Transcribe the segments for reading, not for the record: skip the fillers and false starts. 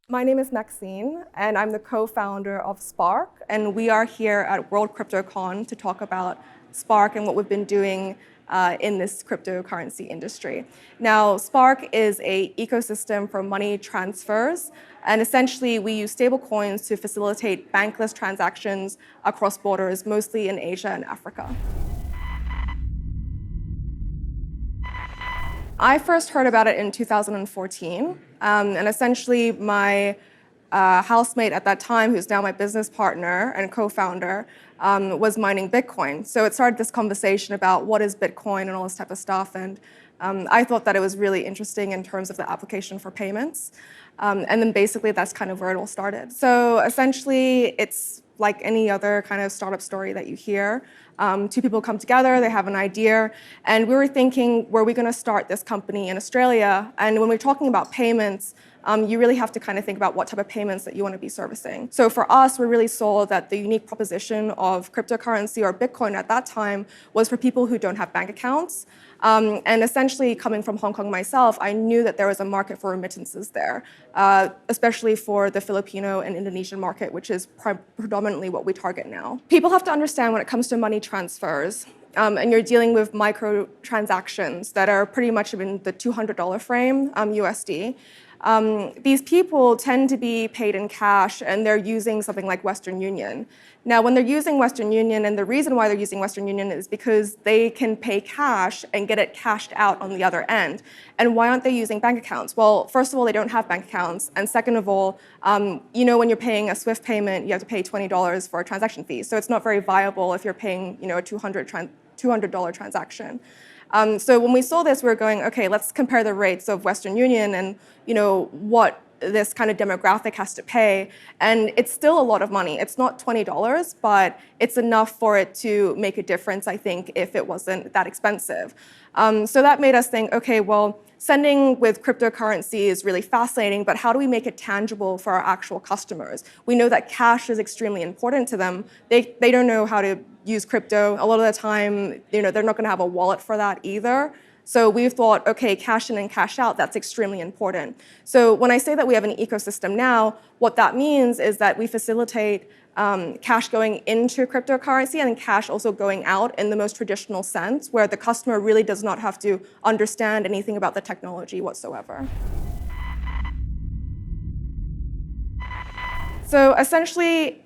My name is Maxine, and I'm the co-founder of Spark, and we are here at World CryptoCon to talk about Spark and what we've been doing in this cryptocurrency industry. Now, Spark is an ecosystem for money transfers, and essentially we use stablecoins to facilitate bankless transactions across borders, mostly in Asia and Africa. I first heard about it in 2014, and essentially my housemate at that time, who's now my business partner and co-founder, was mining Bitcoin. So it started this conversation about what is Bitcoin and all this type of stuff, and I thought that it was really interesting in terms of the application for payments. And then basically that's kind of where it all started. So essentially it's like any other kind of startup story that you hear. Two people come together, they have an idea, and we were thinking, were we going to start this company in Australia? And when we're talking about payments, you really have to kind of think about what type of payments that you want to be servicing. So for us, we really saw that the unique proposition of cryptocurrency or Bitcoin at that time was for people who don't have bank accounts. And essentially, coming from Hong Kong myself, I knew that there was a market for remittances there, especially for the Filipino and Indonesian market, which is predominantly what we target now. People have to understand when it comes to money transfers, and you're dealing with micro transactions that are pretty much in the $200 frame USD. These people tend to be paid in cash, and they're using something like Western Union. Now, when they're using Western Union, and the reason why they're using Western Union is because they can pay cash and get it cashed out on the other end. And why aren't they using bank accounts? Well, first of all, they don't have bank accounts. And second of all, you know, when you're paying a Swift payment, you have to pay $20 for a transaction fee. So it's not very viable if you're paying, you know, a $200 transaction. So when we saw this, we were going, okay, let's compare the rates of Western Union and, you know, what this kind of demographic has to pay. And it's still a lot of money. It's not $20, but it's enough for it to make a difference, I think, if it wasn't that expensive. So that made us think, okay, well, sending with cryptocurrency is really fascinating, but how do we make it tangible for our actual customers? We know that cash is extremely important to them. They don't know how to use crypto. A lot of the time, you know, they're not going to have a wallet for that either. So we've thought, okay, cash in and cash out, that's extremely important. So when I say that we have an ecosystem now, what that means is that we facilitate cash going into cryptocurrency and cash also going out in the most traditional sense, where the customer really does not have to understand anything about the technology whatsoever. So essentially,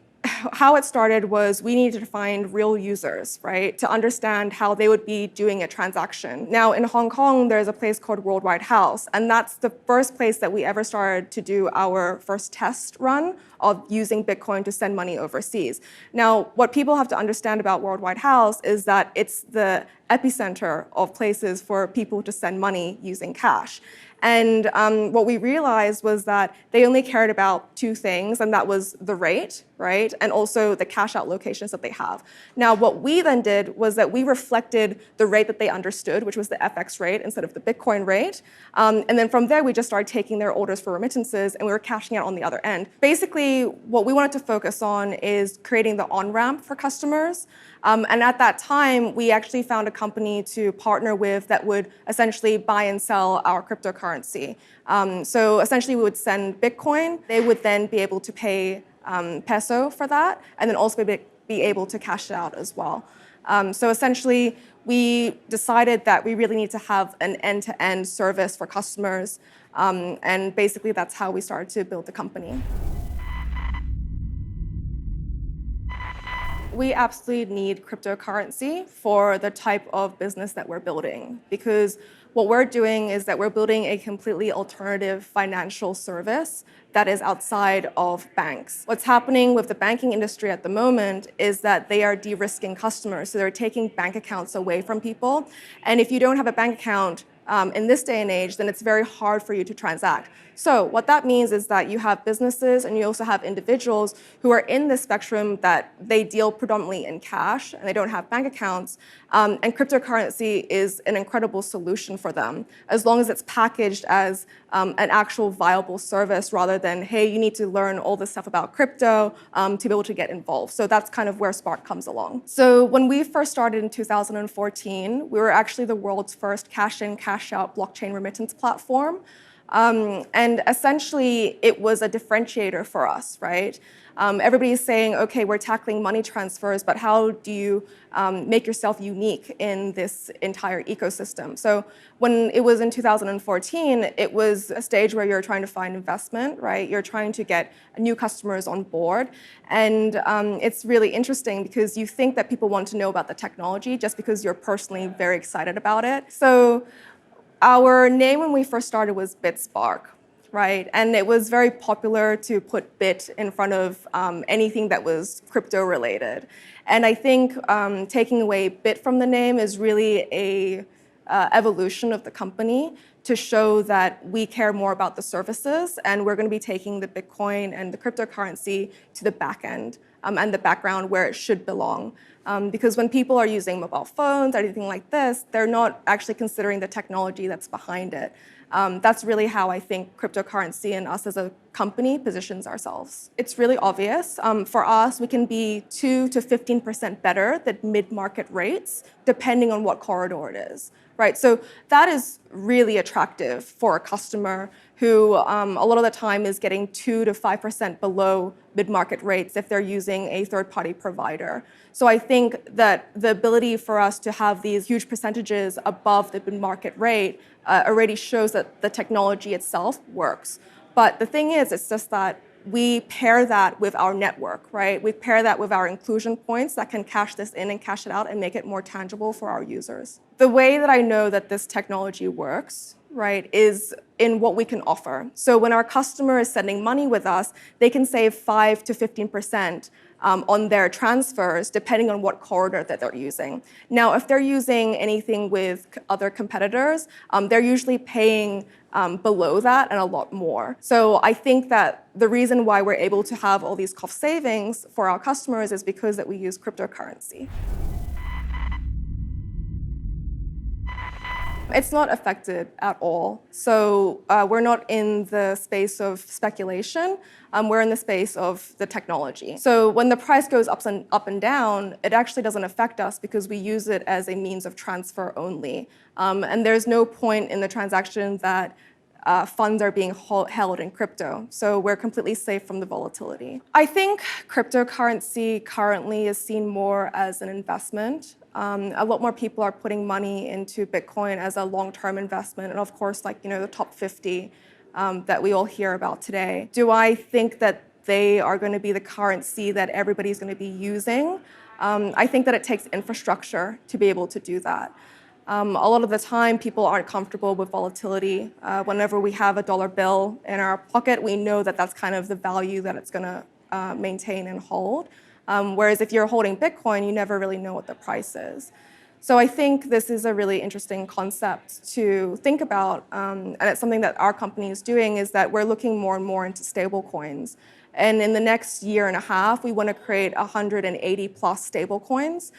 how it started was we needed to find real users, right, to understand how they would be doing a transaction. Now, in Hong Kong, there's a place called Worldwide House, and that's the first place that we ever started to do our first test run of using Bitcoin to send money overseas. Now, what people have to understand about Worldwide House is that it's the epicenter of places for people to send money using cash. And what we realized was that they only cared about two things, and that was the rate, right, and also the cash out locations that they have. Now, what we then did was that we reflected the rate that they understood, which was the FX rate instead of the Bitcoin rate. And then from there, we just started taking their orders for remittances, and we were cashing out on the other end. Basically, what we wanted to focus on is creating the on-ramp for customers. And at that time, we actually found a company to partner with that would essentially buy and sell our cryptocurrency. So essentially, we would send Bitcoin. They would then be able to pay peso for that, and then also be able to cash it out as well. So essentially, we decided that we really need to have an end-to-end service for customers. And basically, that's how we started to build the company. We absolutely need cryptocurrency for the type of business that we're building, because what we're doing is that we're building a completely alternative financial service that is outside of banks. What's happening with the banking industry at the moment is that they are de-risking customers, so they're taking bank accounts away from people. And if you don't have a bank account in this day and age, then it's very hard for you to transact. So what that means is that you have businesses and you also have individuals who are in this spectrum that they deal predominantly in cash and they don't have bank accounts. And cryptocurrency is an incredible solution for them, as long as it's packaged as an actual viable service rather than, hey, you need to learn all this stuff about crypto to be able to get involved. So that's kind of where Spark comes along. So when we first started in 2014, we were actually the world's first cash-in, cash-out blockchain remittance platform. And essentially, it was a differentiator for us, right? Everybody's saying, okay, we're tackling money transfers, but how do you make yourself unique in this entire ecosystem? So when it was in 2014, it was a stage where you're trying to find investment, right? You're trying to get new customers on board. And it's really interesting because you think that people want to know about the technology just because you're personally very excited about it. So our name when we first started was Spark, right? And it was very popular to put bit in front of anything that was crypto related. And I think taking away bit from the name is really a evolution of the company to show that we care more about the services, and we're going to be taking the Bitcoin and the cryptocurrency to the back end and the background where it should belong. Because when people are using mobile phones or anything like this, they're not actually considering the technology that's behind it. That's really how I think cryptocurrency and us as a company positions ourselves. It's really obvious. For us, we can be 2 to 15% better than mid-market rates, depending on what corridor it is, right? So that is really attractive for a customer who a lot of the time is getting 2 to 5% below mid-market rates if they're using a third-party provider. So I think that the ability for us to have these huge percentages above the mid-market rate already shows that the technology itself works. But the thing is, it's just that we pair that with our network, right? We pair that with our inclusion points that can cash this in and cash it out and make it more tangible for our users. The way that I know that this technology works, right, is in what we can offer. So when our customer is sending money with us, they can save 5 to 15% on their transfers, depending on what corridor that they're using. Now, if they're using anything with other competitors, they're usually paying below that and a lot more. So I think that the reason why we're able to have all these cost savings for our customers is because that we use cryptocurrency. It's not affected at all. So we're not in the space of speculation. We're in the space of the technology. So when the price goes up and down, it actually doesn't affect us because we use it as a means of transfer only. And there's no point in the transaction that funds are being held in crypto. So we're completely safe from the volatility. I think cryptocurrency currently is seen more as an investment. A lot more people are putting money into Bitcoin as a long-term investment, and of course, the top 50 that we all hear about today. Do I think that they are going to be the currency that everybody's going to be using? I think that it takes infrastructure to be able to do that. A lot of the time, people aren't comfortable with volatility. Whenever we have a dollar bill in our pocket, we know that that's kind of the value that it's going to maintain and hold. Whereas if you're holding Bitcoin, you never really know what the price is. So I think this is a really interesting concept to think about, and it's something that our company is doing, is that we're looking more and more into stable coins. And in the next year and a half, we want to create 180 plus stable coins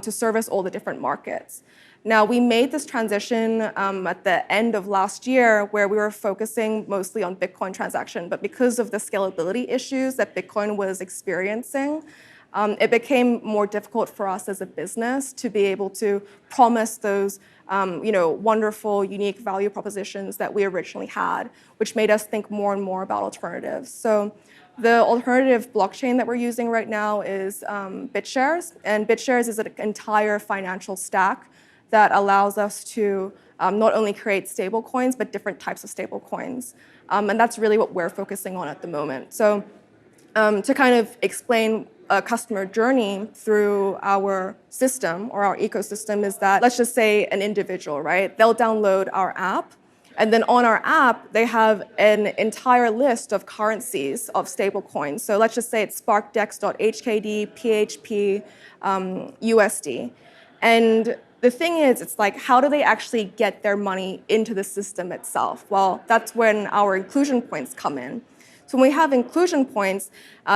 to service all the different markets. Now, we made this transition at the end of last year where we were focusing mostly on Bitcoin transaction, but because of the scalability issues that Bitcoin was experiencing, it became more difficult for us as a business to be able to promise those wonderful, unique value propositions that we originally had, which made us think more and more about alternatives. So the alternative blockchain that we're using right now is BitShares, and BitShares is an entire financial stack that allows us to not only create stable coins, but different types of stable coins. And that's really what we're focusing on at the moment. So to kind of explain a customer journey through our system or our ecosystem is that, let's just say an individual, right? They'll download our app, and then on our app, they have an entire list of currencies of stable coins. So let's just say it's sparkdex.hkd, PHP, USD. And the thing is, it's like, how do they actually get their money into the system itself? Well, that's when our inclusion points come in. So when we have inclusion points,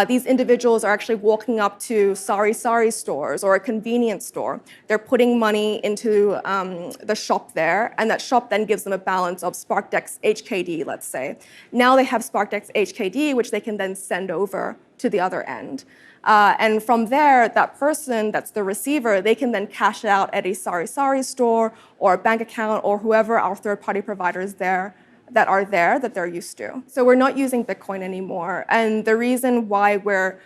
these individuals are actually walking up to Sari stores or a convenience store. They're putting money into the shop there, and that shop then gives them a balance of SparkDex HKD, let's say. Now they have SparkDex HKD, which they can then send over to the other end. And from there, that person that's the receiver, they can then cash it out at a Sari store or a bank account or whoever our third-party provider is there that are there that they're used to. So we're not using Bitcoin anymore. And the reason why we're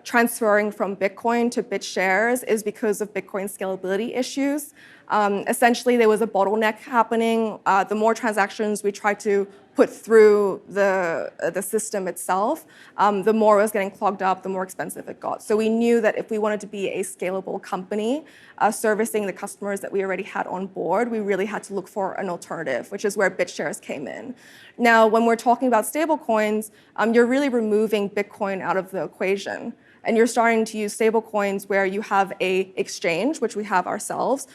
transferring from Bitcoin to BitShares is because of Bitcoin scalability issues. Essentially, there was a bottleneck happening. The more transactions we tried to put through the system itself, the more it was getting clogged up, the more expensive it got. So we knew that if we wanted to be a scalable company servicing the customers that we already had on board, we really had to look for an alternative, which is where BitShares came in. Now, when we're talking about stablecoins, you're really removing Bitcoin out of the equation. And you're starting to use stablecoins where you have a exchange, which we have ourselves,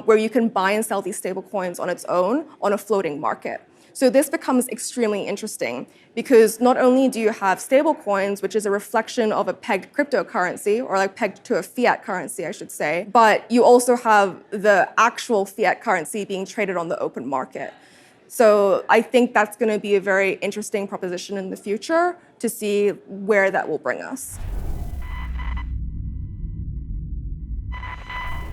where you can buy and sell these stablecoins on its own on a floating market. So this becomes extremely interesting because not only do you have stablecoins, which is a reflection of a pegged cryptocurrency, or like pegged to a fiat currency, I should say, but you also have the actual fiat currency being traded on the open market. So I think that's going to be a very interesting proposition in the future to see where that will bring us.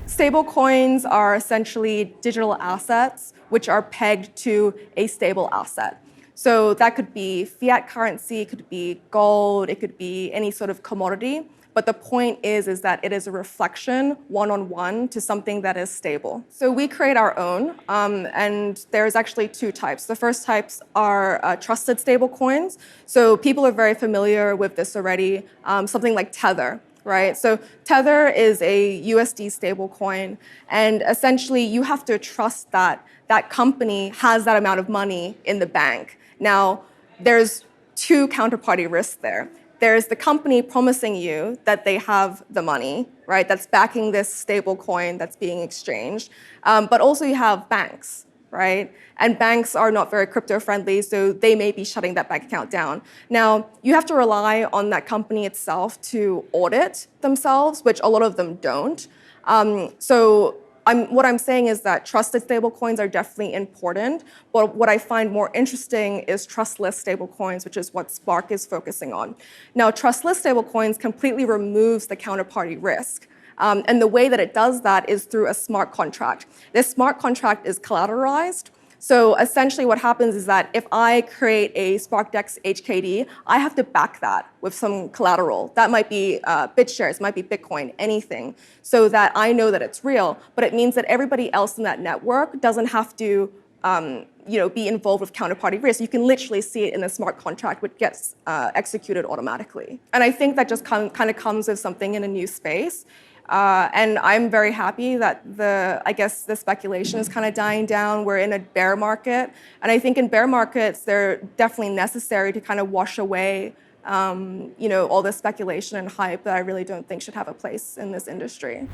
Stablecoins are essentially digital assets which are pegged to a stable asset. So that could be fiat currency, it could be gold, it could be any sort of commodity. But the point is that it is a reflection one-on-one to something that is stable. So we create our own, and there's actually two types. The first types are trusted stablecoins. So people are very familiar with this already, something like Tether. Right? So Tether is a USD stablecoin, and essentially you have to trust that that company has that amount of money in the bank. Now, there's two counterparty risks there. There's the company promising you that they have the money, right? That's backing this stablecoin that's being exchanged. But also you have banks, right? And banks are not very crypto friendly, so they may be shutting that bank account down. Now, you have to rely on that company itself to audit themselves, which a lot of them don't. What I'm saying is that trusted stablecoins are definitely important, but what I find more interesting is trustless stablecoins, which is what Spark is focusing on. Now, trustless stablecoins completely removes the counterparty risk. And the way that it does that is through a smart contract. This smart contract is collateralized. So essentially what happens is that if I create a SparkDex HKD, I have to back that with some collateral. That might be BitShares, might be Bitcoin, anything, so that I know that it's real. But it means that everybody else in that network doesn't have to be involved with counterparty risk. You can literally see it in the smart contract, which gets executed automatically. And I think that just kind of comes with something in a new space. And I'm very happy that the speculation is kind of dying down. We're in a bear market. And I think in bear markets, they're definitely necessary to kind of wash away all the speculation and hype that I really don't think should have a place in this industry.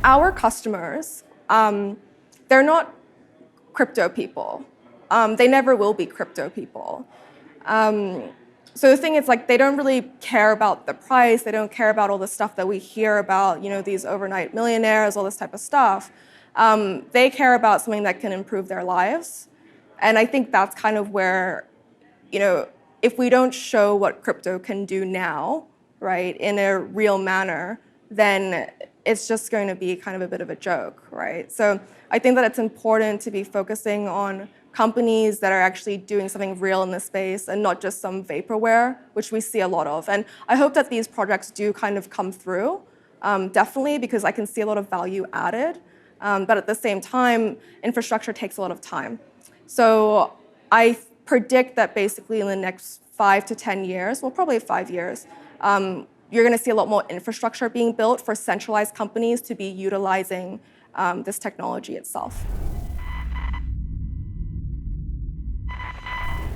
Our customers, they're not crypto people. They never will be crypto people. So the thing is, they don't really care about the price. They don't care about all the stuff that we hear about, these overnight millionaires, all this type of stuff. They care about something that can improve their lives. And I think that's kind of where, if we don't show what crypto can do now, right, in a real manner, then it's just going to be kind of a bit of a joke, right? So I think that it's important to be focusing on companies that are actually doing something real in this space and not just some vaporware, which we see a lot of. And I hope that these projects do kind of come through, definitely, because I can see a lot of value added. But at the same time, infrastructure takes a lot of time. So I predict that basically in the next 5 to 10 years, well, probably 5 years, you're going to see a lot more infrastructure being built for centralized companies to be utilizing this technology itself.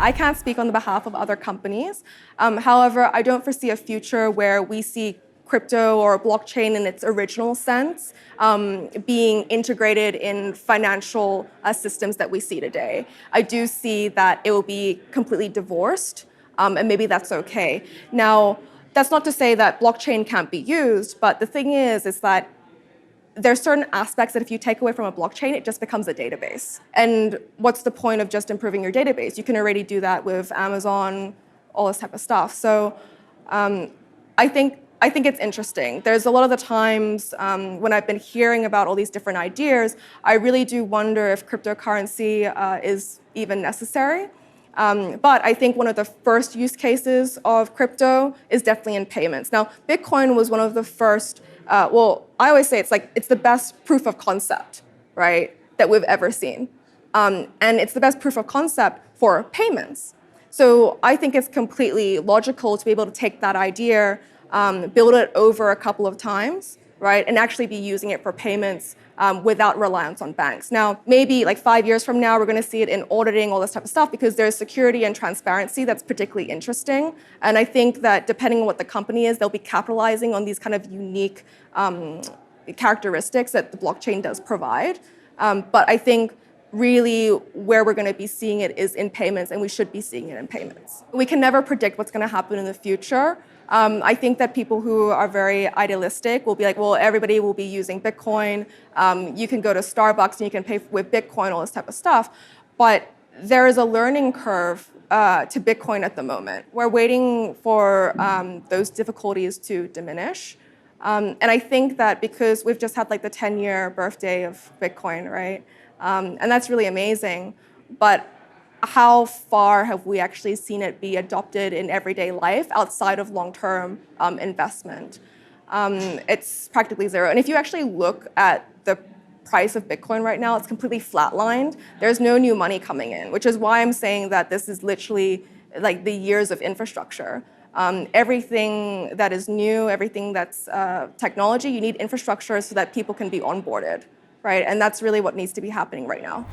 I can't speak on the behalf of other companies. However, I don't foresee a future where we see crypto or blockchain in its original sense being integrated in financial systems that we see today. I do see that it will be completely divorced, and maybe that's okay. Now, that's not to say that blockchain can't be used, but the thing is that there's certain aspects that if you take away from a blockchain, it just becomes a database. And what's the point of just improving your database? You can already do that with Amazon, all this type of stuff. So I think I think it's interesting. There's a lot of the times when I've been hearing about all these different ideas, I really do wonder if cryptocurrency is even necessary. But I think one of the first use cases of crypto is definitely in payments. Now, Bitcoin was one of the first, well, I always say it's the best proof of concept, right, that we've ever seen. And it's the best proof of concept for payments. So I think it's completely logical to be able to take that idea, build it over a couple of times, right, and actually be using it for payments without reliance on banks. Now, maybe like 5 years from now, we're going to see it in auditing, all this type of stuff, because there's security and transparency that's particularly interesting. And I think that depending on what the company is, they'll be capitalizing on these kind of unique characteristics that the blockchain does provide. But I think really where we're going to be seeing it is in payments, and we should be seeing it in payments. We can never predict what's going to happen in the future. I think that people who are very idealistic will be like, well, everybody will be using Bitcoin. You can go to Starbucks and you can pay with Bitcoin, all this type of stuff. But there is a learning curve to Bitcoin at the moment. We're waiting for those difficulties to diminish. And I think that because we've just had like the 10-year birthday of Bitcoin, right? And that's really amazing. But how far have we actually seen it be adopted in everyday life outside of long-term investment? It's practically zero. And if you actually look at the price of Bitcoin right now, it's completely flatlined. There's no new money coming in, which is why I'm saying that this is literally like the years of infrastructure. Everything that is new, everything that's technology, you need infrastructure so that people can be onboarded, right? And that's really what needs to be happening right now.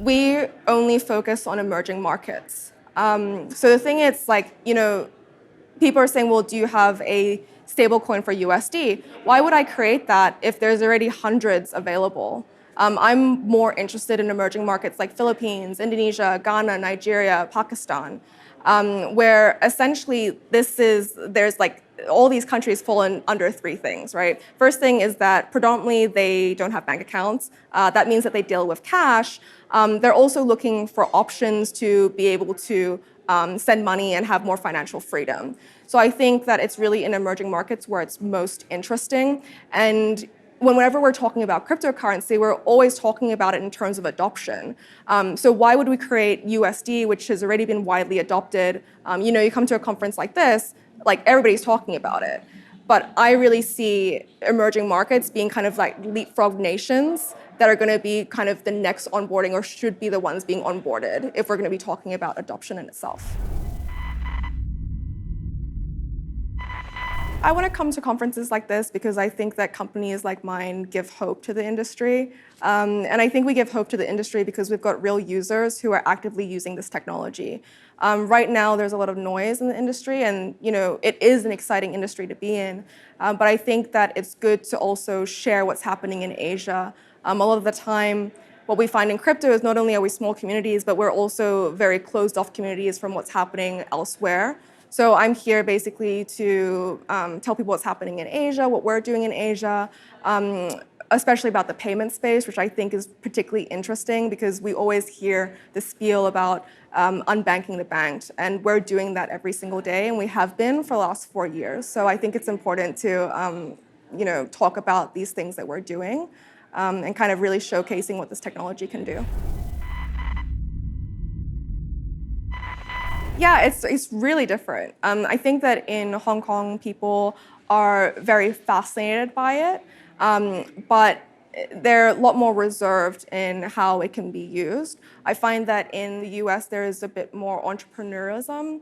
We only focus on emerging markets. So the thing is, like, people are saying, well, do you have a stable coin for USD? Why would I create that if there's already hundreds available? I'm more interested in emerging markets like Philippines, Indonesia, Ghana, Nigeria, Pakistan, where essentially there's like all these countries fall in under three things, right? First thing is that predominantly they don't have bank accounts. That means that they deal with cash. They're also looking for options to be able to send money and have more financial freedom. So I think that it's really in emerging markets where it's most interesting. And whenever we're talking about cryptocurrency, we're always talking about it in terms of adoption. So why would we create USD, which has already been widely adopted? You come to a conference like this, like everybody's talking about it. But I really see emerging markets being kind of like leapfrog nations that are going to be kind of the next onboarding, or should be the ones being onboarded if we're going to be talking about adoption in itself. I want to come to conferences like this because I think that companies like mine give hope to the industry. And I think we give hope to the industry because we've got real users who are actively using this technology. Right now, there's a lot of noise in the industry, and it is an exciting industry to be in. But I think that it's good to also share what's happening in Asia. A lot of the time, what we find in crypto is not only are we small communities, but we're also very closed-off communities from what's happening elsewhere. So I'm here basically to tell people what's happening in Asia, what we're doing in Asia, especially about the payment space, which I think is particularly interesting because we always hear the spiel about unbanking the banked, and we're doing that every single day, and we have been for the last 4 years. So I think it's important to talk about these things that we're doing and kind of really showcasing what this technology can do. Yeah, it's really different. I think that in Hong Kong, people are very fascinated by it, but they're a lot more reserved in how it can be used. I find that in the US, there is a bit more entrepreneurism.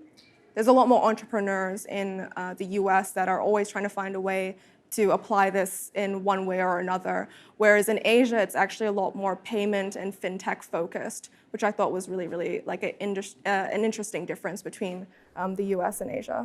There's a lot more entrepreneurs in the US that are always trying to find a way to apply this in one way or another. Whereas in Asia, it's actually a lot more payment and fintech focused, which I thought was really, really like an interesting difference between the US and Asia.